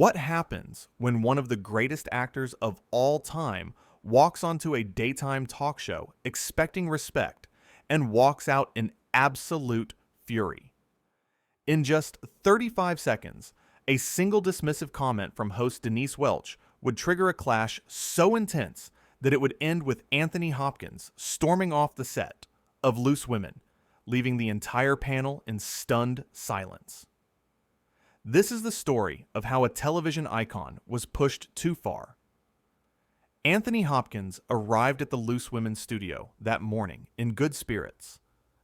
What happens when one of the greatest actors of all time walks onto a daytime talk show expecting respect and walks out in absolute fury? In just 35 seconds, a single dismissive comment from host Denise Welch would trigger a clash so intense that it would end with Anthony Hopkins storming off the set of Loose Women, leaving the entire panel in stunned silence. This is the story of how a television icon was pushed too far. Anthony Hopkins arrived at the Loose Women studio that morning in good spirits.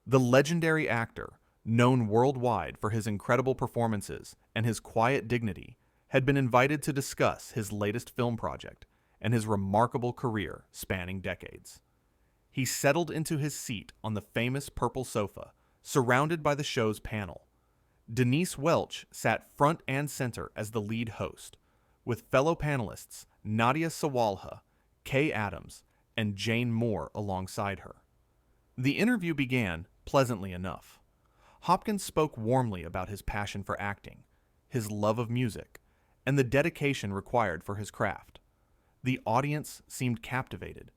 The legendary actor, known worldwide for his incredible performances and his quiet dignity, had been invited to discuss his latest film project and his remarkable career spanning decades. He settled into his seat on the famous purple sofa, surrounded by the show's panel. Denise Welch sat front and center as the lead host, with fellow panelists Nadia Sawalha, Kay Adams, and Jane Moore alongside her. The interview began pleasantly enough. Hopkins spoke warmly about his passion for acting, his love of music, and the dedication required for his craft. The audience seemed captivated.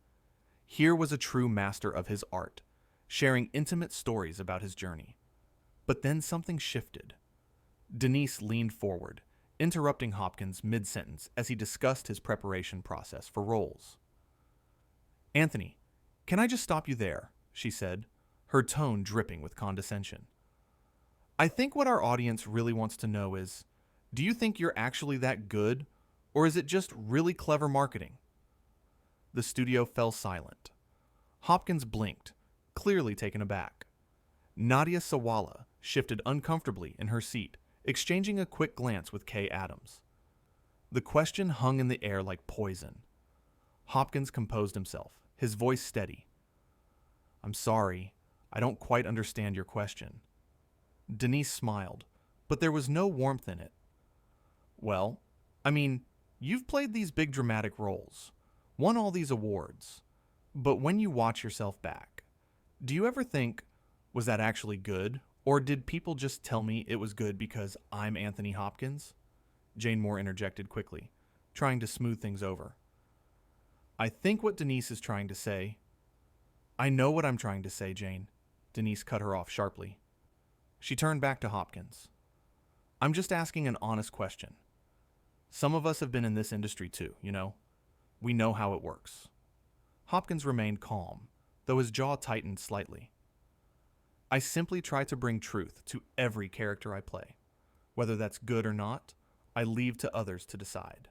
Here was a true master of his art, sharing intimate stories about his journey. But then something shifted. Denise leaned forward, interrupting Hopkins mid-sentence as he discussed his preparation process for roles. "Anthony, can I just stop you there?" she said, her tone dripping with condescension. "I think what our audience really wants to know is, do you think you're actually that good, or is it just really clever marketing?" The studio fell silent. Hopkins blinked, clearly taken aback. Nadia Sawalha shifted uncomfortably in her seat, exchanging a quick glance with Kay Adams. The question hung in the air like poison. Hopkins composed himself, his voice steady. "I'm sorry, I don't quite understand your question." Denise smiled, but there was no warmth in it. "Well, you've played these big dramatic roles, won all these awards, but when you watch yourself back, do you ever think, was that actually good, or did people just tell me it was good because I'm Anthony Hopkins?" Jane Moore interjected quickly, trying to smooth things over. "I think what Denise is trying to say—" "I know what I'm trying to say, Jane," Denise cut her off sharply. She turned back to Hopkins. "I'm just asking an honest question. Some of us have been in this industry too, you know. We know how it works." Hopkins remained calm, though his jaw tightened slightly. "I simply try to bring truth to every character I play. Whether that's good or not, I leave to others to decide."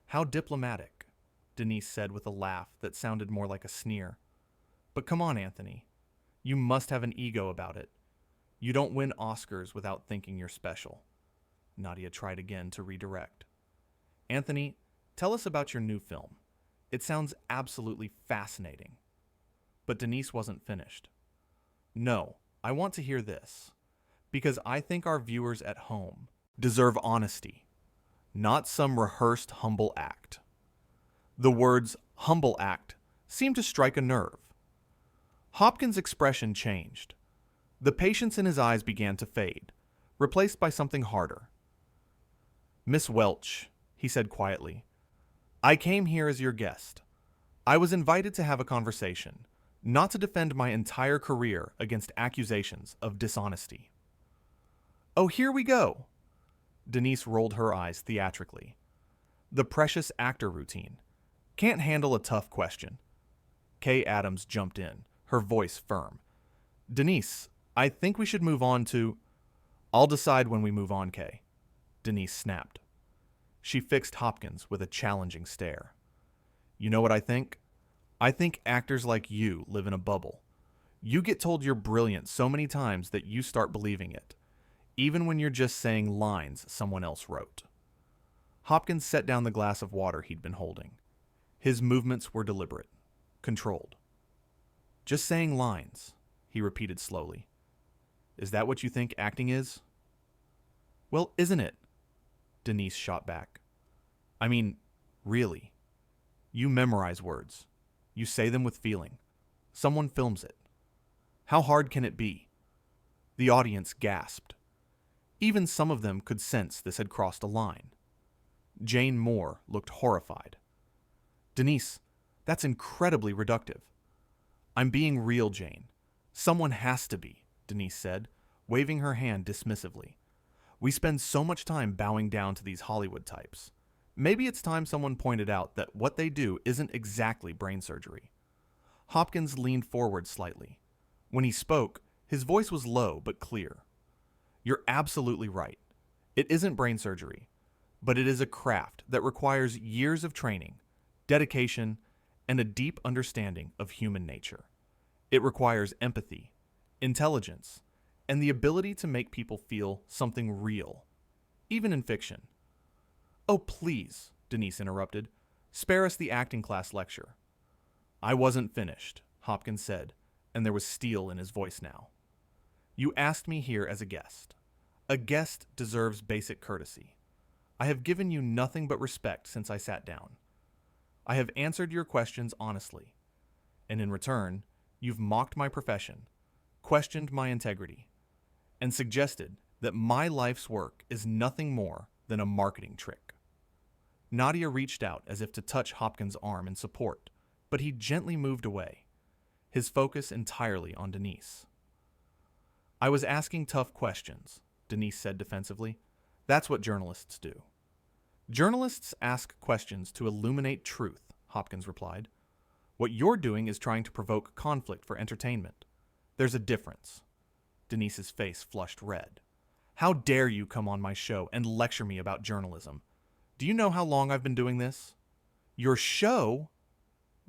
"How diplomatic," Denise said with a laugh that sounded more like a sneer. "But come on, Anthony. You must have an ego about it. You don't win Oscars without thinking you're special." Nadia tried again to redirect. "Anthony, tell us about your new film. It sounds absolutely fascinating." But Denise wasn't finished. "No, I want to hear this, because I think our viewers at home deserve honesty, not some rehearsed humble act." The words humble act seemed to strike a nerve. Hopkins' expression changed. The patience in his eyes began to fade, replaced by something harder. "Miss Welch," he said quietly, "I came here as your guest. I was invited to have a conversation, not to defend my entire career against accusations of dishonesty." "Oh, here we go!" Denise rolled her eyes theatrically. "The precious actor routine. Can't handle a tough question." Kay Adams jumped in, her voice firm. "Denise, I think we should move on to—" "I'll decide when we move on, Kay," Denise snapped. She fixed Hopkins with a challenging stare. "You know what I think? I think actors like you live in a bubble. You get told you're brilliant so many times that you start believing it, even when you're just saying lines someone else wrote." Hopkins set down the glass of water he'd been holding. His movements were deliberate, controlled. "Just saying lines," he repeated slowly. "Is that what you think acting is?" "Well, isn't it?" Denise shot back. Really. You memorize words. You say them with feeling. Someone films it. How hard can it be?" The audience gasped. Even some of them could sense this had crossed a line. Jane Moore looked horrified. Denise, that's incredibly reductive. I'm being real, Jane. Someone has to be, Denise said, waving her hand dismissively. We spend so much time bowing down to these Hollywood types. Maybe it's time someone pointed out that what they do isn't exactly brain surgery. Hopkins leaned forward slightly. When he spoke, his voice was low but clear. You're absolutely right. It isn't brain surgery, but it is a craft that requires years of training, dedication, and a deep understanding of human nature. It requires empathy, intelligence, and the ability to make people feel something real, even in fiction. Oh, please, Denise interrupted. Spare us the acting class lecture. I wasn't finished, Hopkins said, and there was steel in his voice now. You asked me here as a guest. A guest deserves basic courtesy. I have given you nothing but respect since I sat down. I have answered your questions honestly, and in return, you've mocked my profession, questioned my integrity, and suggested that my life's work is nothing more than a marketing trick. Nadia reached out as if to touch Hopkins' arm in support, but he gently moved away, his focus entirely on Denise. I was asking tough questions, Denise said defensively. That's what journalists do. Journalists ask questions to illuminate truth, Hopkins replied. What you're doing is trying to provoke conflict for entertainment. There's a difference. Denise's face flushed red. How dare you come on my show and lecture me about journalism? Do you know how long I've been doing this? Your show?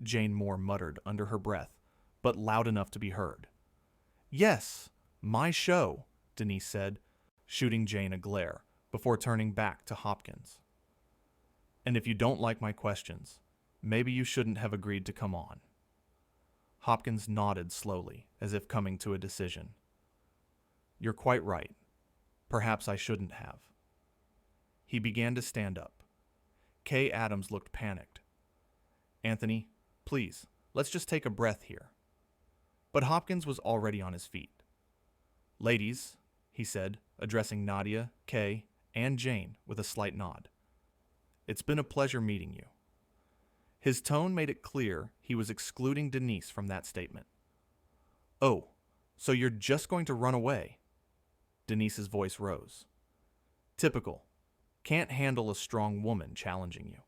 Jane Moore muttered under her breath, but loud enough to be heard. Yes, my show, Denise said, shooting Jane a glare before turning back to Hopkins. And if you don't like my questions, maybe you shouldn't have agreed to come on. Hopkins nodded slowly, as if coming to a decision. You're quite right. Perhaps I shouldn't have. He began to stand up. Kay Adams looked panicked. Anthony, please, let's just take a breath here. But Hopkins was already on his feet. Ladies, he said, addressing Nadia, Kay, and Jane with a slight nod. It's been a pleasure meeting you. His tone made it clear he was excluding Denise from that statement. Oh, so you're just going to run away? Denise's voice rose. Typical. Can't handle a strong woman challenging you.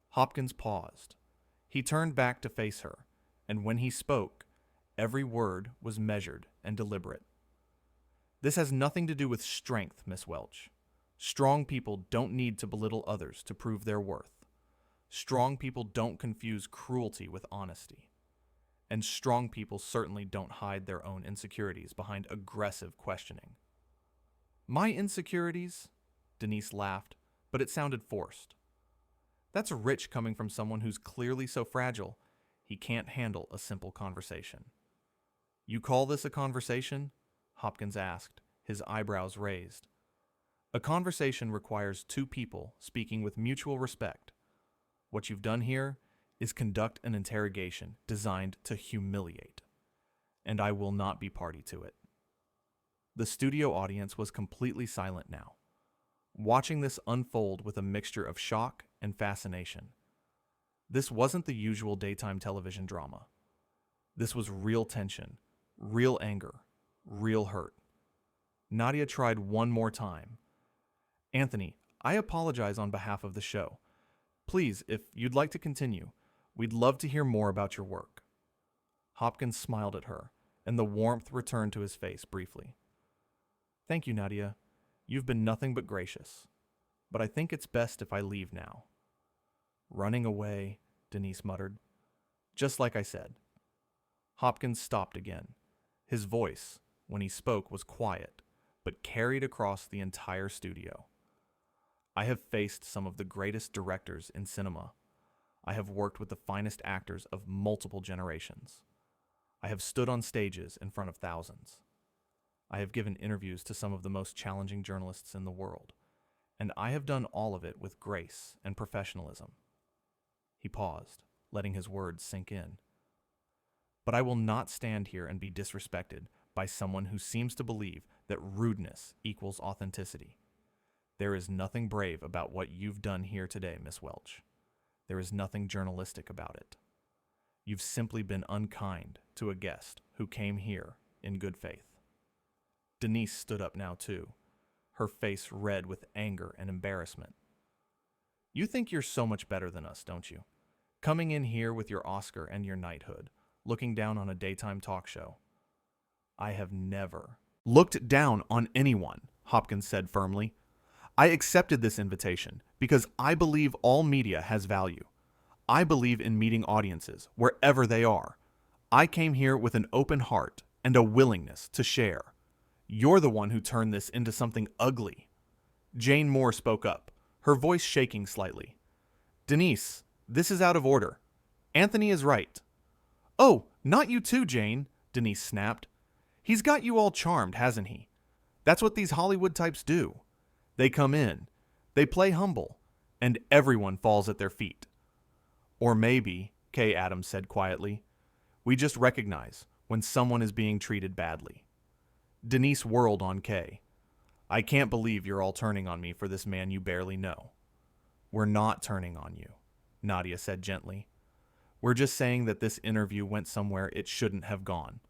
Hopkins paused. He turned back to face her, and when he spoke, every word was measured and deliberate. This has nothing to do with strength, Miss Welch. Strong people don't need to belittle others to prove their worth. Strong people don't confuse cruelty with honesty. And strong people certainly don't hide their own insecurities behind aggressive questioning. My insecurities? Denise laughed, but it sounded forced. That's rich coming from someone who's clearly so fragile, he can't handle a simple conversation. You call this a conversation? Hopkins asked, his eyebrows raised. A conversation requires two people speaking with mutual respect. What you've done here is conduct an interrogation designed to humiliate, and I will not be party to it. The studio audience was completely silent now, watching this unfold with a mixture of shock and fascination. This wasn't the usual daytime television drama. This was real tension, real anger, real hurt. Nadia tried one more time. Anthony, I apologize on behalf of the show. Please, if you'd like to continue, we'd love to hear more about your work. Hopkins smiled at her, and the warmth returned to his face briefly. Thank you, Nadia. You've been nothing but gracious. But I think it's best if I leave now. Running away, Denise muttered. Just like I said. Hopkins stopped again. His voice, when he spoke, was quiet, but carried across the entire studio. I have faced some of the greatest directors in cinema. I have worked with the finest actors of multiple generations. I have stood on stages in front of thousands. I have given interviews to some of the most challenging journalists in the world, and I have done all of it with grace and professionalism. He paused, letting his words sink in. But I will not stand here and be disrespected by someone who seems to believe that rudeness equals authenticity. There is nothing brave about what you've done here today, Miss Welch. There is nothing journalistic about it. You've simply been unkind to a guest who came here in good faith. Denise stood up now too, her face red with anger and embarrassment. You think you're so much better than us, don't you? Coming in here with your Oscar and your knighthood, looking down on a daytime talk show. I have never looked down on anyone, Hopkins said firmly. I accepted this invitation because I believe all media has value. I believe in meeting audiences wherever they are. I came here with an open heart and a willingness to share. You're the one who turned this into something ugly. Jane Moore spoke up, her voice shaking slightly. Denise, this is out of order. Anthony is right. Oh, not you too, Jane, Denise snapped. He's got you all charmed, hasn't he? That's what these Hollywood types do. They come in, they play humble, and everyone falls at their feet. Or maybe, Kay Adams said quietly, we just recognize when someone is being treated badly. Denise whirled on Kay. I can't believe you're all turning on me for this man you barely know. We're not turning on you, Nadia said gently. We're just saying that this interview went somewhere it shouldn't have gone.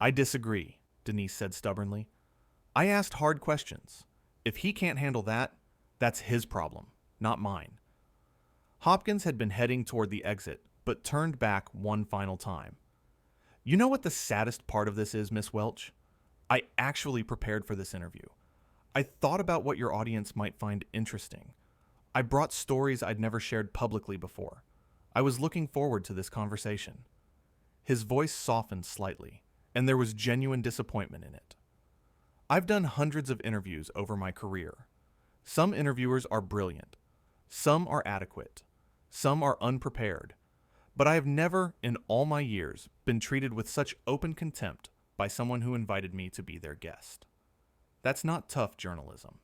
I disagree, Denise said stubbornly. I asked hard questions. If he can't handle that, that's his problem, not mine. Hopkins had been heading toward the exit, but turned back one final time. You know what the saddest part of this is, Miss Welch? I actually prepared for this interview. I thought about what your audience might find interesting. I brought stories I'd never shared publicly before. I was looking forward to this conversation. His voice softened slightly, and there was genuine disappointment in it. I've done hundreds of interviews over my career. Some interviewers are brilliant. Some are adequate. Some are unprepared. But I have never, in all my years, been treated with such open contempt by someone who invited me to be their guest. That's not tough journalism.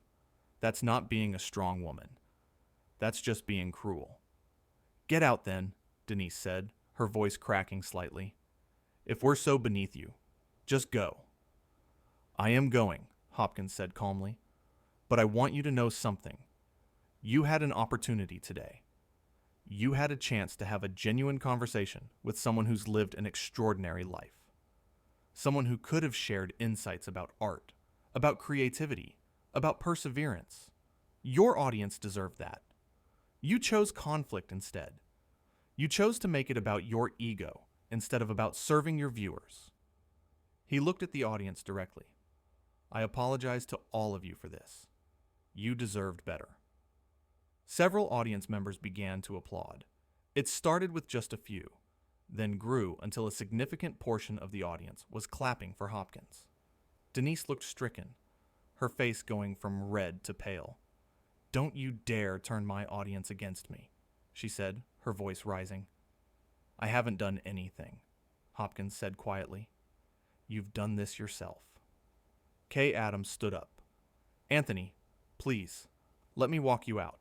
That's not being a strong woman. That's just being cruel. Get out then, Denise said, her voice cracking slightly. If we're so beneath you, just go. I am going, Hopkins said calmly. But I want you to know something. You had an opportunity today. You had a chance to have a genuine conversation with someone who's lived an extraordinary life. Someone who could have shared insights about art, about creativity, about perseverance. Your audience deserved that. You chose conflict instead. You chose to make it about your ego instead of about serving your viewers. He looked at the audience directly. I apologize to all of you for this. You deserved better. Several audience members began to applaud. It started with just a few, then grew until a significant portion of the audience was clapping for Hopkins. Denise looked stricken, her face going from red to pale. Don't you dare turn my audience against me, she said, her voice rising. I haven't done anything, Hopkins said quietly. You've done this yourself. Kay Adams stood up. Anthony, please, let me walk you out.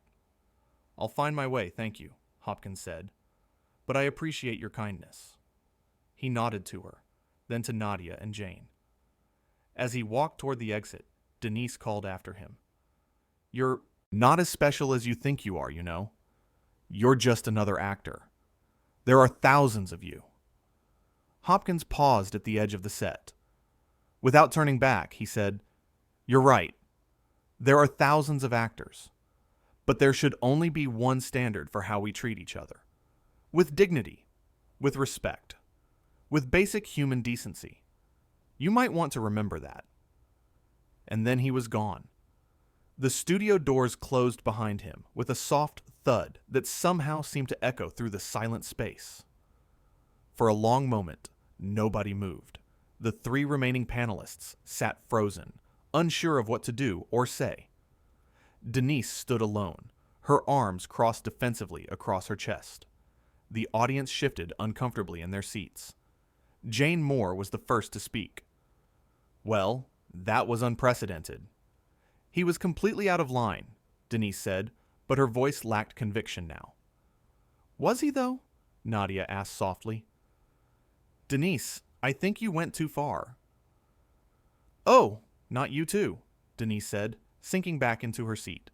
I'll find my way, thank you, Hopkins said. But I appreciate your kindness. He nodded to her, then to Nadia and Jane. As he walked toward the exit, Denise called after him. You're not as special as you think you are, you know. You're just another actor. There are thousands of you. Hopkins paused at the edge of the set. Without turning back, he said, You're right. There are thousands of actors. But there should only be one standard for how we treat each other. With dignity, with respect, with basic human decency. You might want to remember that. And then he was gone. The studio doors closed behind him with a soft thud that somehow seemed to echo through the silent space. For a long moment, nobody moved. The three remaining panelists sat frozen, unsure of what to do or say. Denise stood alone, her arms crossed defensively across her chest. The audience shifted uncomfortably in their seats. Jane Moore was the first to speak. Well, that was unprecedented. He was completely out of line, Denise said, but her voice lacked conviction now. Was he, though? Nadia asked softly. Denise, I think you went too far. Oh, not you too, Denise said, sinking back into her seat.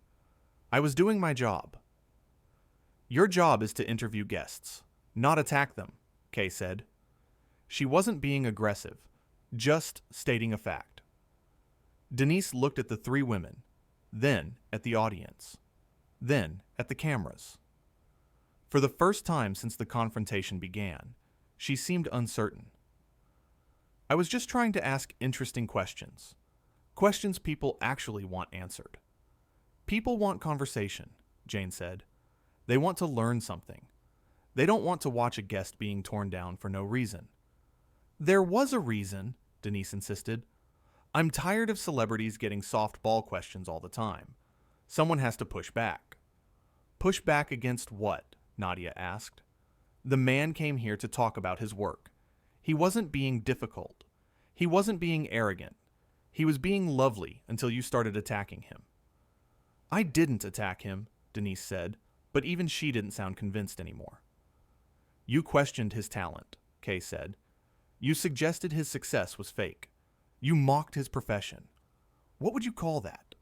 "I was doing my job." "Your job is to interview guests, not attack them," Kay said. She wasn't being aggressive, just stating a fact. Denise looked at the three women, then at the audience, then at the cameras. For the first time since the confrontation began, she seemed uncertain. "I was just trying to ask interesting questions. Questions people actually want answered." "People want conversation," Jane said. "They want to learn something. They don't want to watch a guest being torn down for no reason." "There was a reason," Denise insisted. "I'm tired of celebrities getting softball questions all the time. Someone has to push back." "Push back against what?" Nadia asked. "The man came here to talk about his work. He wasn't being difficult. He wasn't being arrogant. He was being lovely until you started attacking him." "I didn't attack him," Denise said, but even she didn't sound convinced anymore. "You questioned his talent," Kay said. "You suggested his success was fake. You mocked his profession. What would you call that?"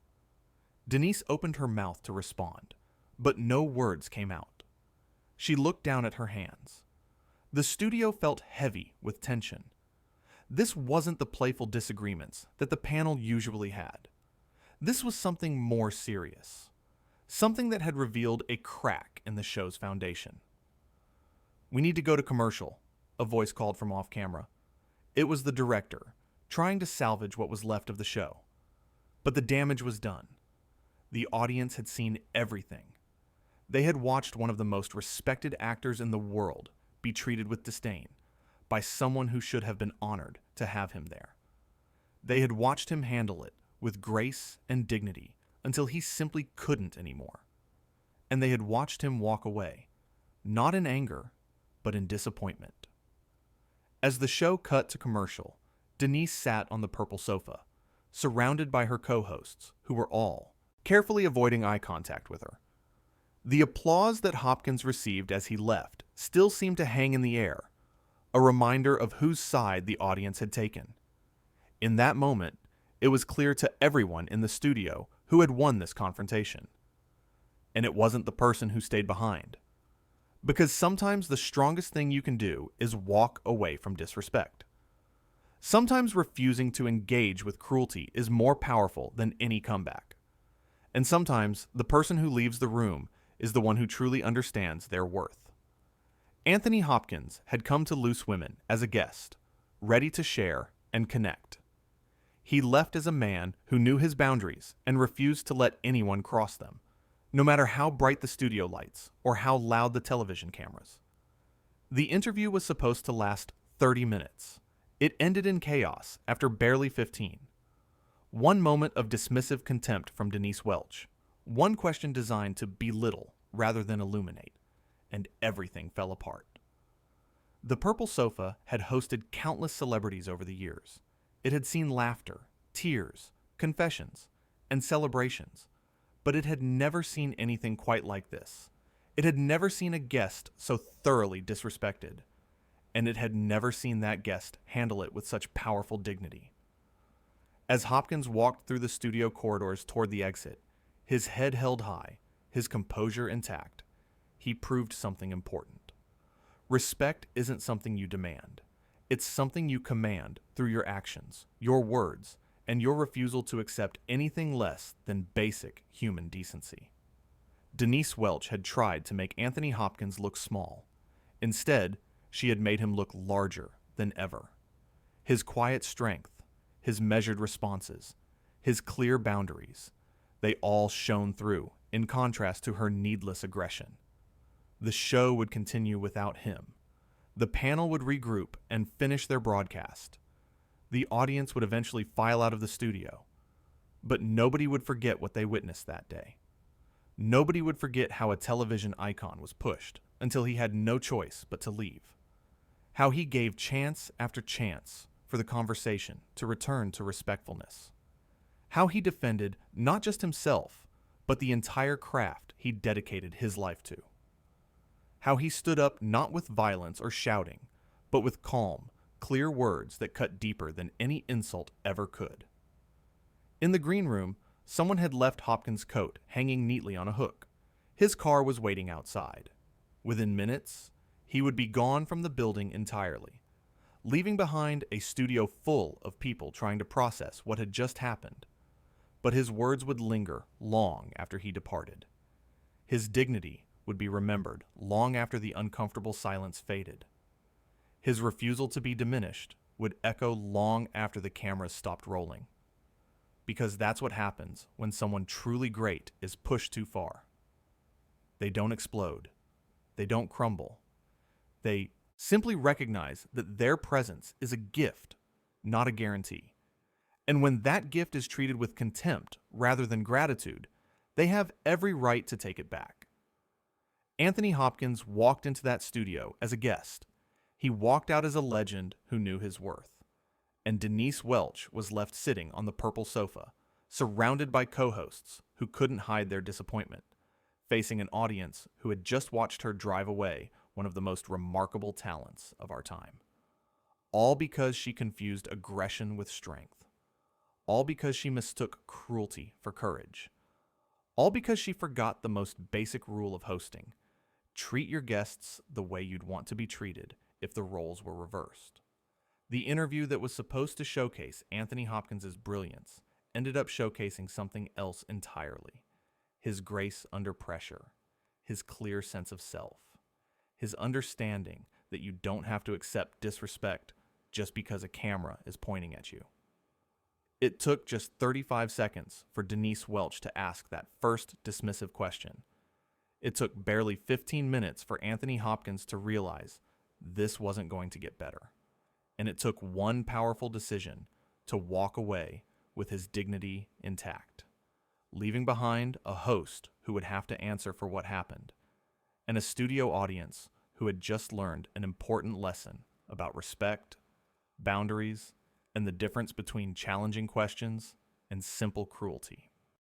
Denise opened her mouth to respond, but no words came out. She looked down at her hands. The studio felt heavy with tension. This wasn't the playful disagreements that the panel usually had. This was something more serious. Something that had revealed a crack in the show's foundation. "We need to go to commercial," a voice called from off camera. It was the director, trying to salvage what was left of the show. But the damage was done. The audience had seen everything. They had watched one of the most respected actors in the world be treated with disdain by someone who should have been honored to have him there. They had watched him handle it with grace and dignity until he simply couldn't anymore. And they had watched him walk away, not in anger, but in disappointment. As the show cut to commercial, Denise sat on the purple sofa, surrounded by her co-hosts, who were all carefully avoiding eye contact with her. The applause that Hopkins received as he left still seemed to hang in the air, a reminder of whose side the audience had taken. In that moment, it was clear to everyone in the studio who had won this confrontation. And it wasn't the person who stayed behind. Because sometimes the strongest thing you can do is walk away from disrespect. Sometimes refusing to engage with cruelty is more powerful than any comeback. And sometimes the person who leaves the room is the one who truly understands their worth. Anthony Hopkins had come to Loose Women as a guest, ready to share and connect. He left as a man who knew his boundaries and refused to let anyone cross them, no matter how bright the studio lights or how loud the television cameras. The interview was supposed to last 30 minutes. It ended in chaos after barely 15. One moment of dismissive contempt from Denise Welch, one question designed to belittle rather than illuminate, and everything fell apart. The Purple Sofa had hosted countless celebrities over the years. It had seen laughter, tears, confessions, and celebrations, but it had never seen anything quite like this. It had never seen a guest so thoroughly disrespected, and it had never seen that guest handle it with such powerful dignity. As Hopkins walked through the studio corridors toward the exit, his head held high, his composure intact, he proved something important. Respect isn't something you demand. It's something you command through your actions, your words, and your refusal to accept anything less than basic human decency. Denise Welch had tried to make Anthony Hopkins look small. Instead, she had made him look larger than ever. His quiet strength, his measured responses, his clear boundaries, they all shone through in contrast to her needless aggression. The show would continue without him. The panel would regroup and finish their broadcast. The audience would eventually file out of the studio. But nobody would forget what they witnessed that day. Nobody would forget how a television icon was pushed until he had no choice but to leave. How he gave chance after chance for the conversation to return to respectfulness. How he defended not just himself, but the entire craft he dedicated his life to. How he stood up not with violence or shouting, but with calm, clear words that cut deeper than any insult ever could. In the green room, someone had left Hopkins' coat hanging neatly on a hook. His car was waiting outside. Within minutes, he would be gone from the building entirely, leaving behind a studio full of people trying to process what had just happened. But his words would linger long after he departed. His dignity would be remembered long after the uncomfortable silence faded. His refusal to be diminished would echo long after the cameras stopped rolling. Because that's what happens when someone truly great is pushed too far. They don't explode. They don't crumble. They simply recognize that their presence is a gift, not a guarantee. And when that gift is treated with contempt rather than gratitude, they have every right to take it back. Anthony Hopkins walked into that studio as a guest. He walked out as a legend who knew his worth. And Denise Welch was left sitting on the purple sofa, surrounded by co-hosts who couldn't hide their disappointment, facing an audience who had just watched her drive away one of the most remarkable talents of our time. All because she confused aggression with strength. All because she mistook cruelty for courage. All because she forgot the most basic rule of hosting: treat your guests the way you'd want to be treated if the roles were reversed. The interview that was supposed to showcase Anthony Hopkins' brilliance ended up showcasing something else entirely: his grace under pressure, his clear sense of self, his understanding that you don't have to accept disrespect just because a camera is pointing at you. It took just 35 seconds for Denise Welch to ask that first dismissive question. It took barely 15 minutes for Anthony Hopkins to realize this wasn't going to get better. And it took one powerful decision to walk away with his dignity intact, leaving behind a host who would have to answer for what happened, and a studio audience who had just learned an important lesson about respect, boundaries, and the difference between challenging questions and simple cruelty.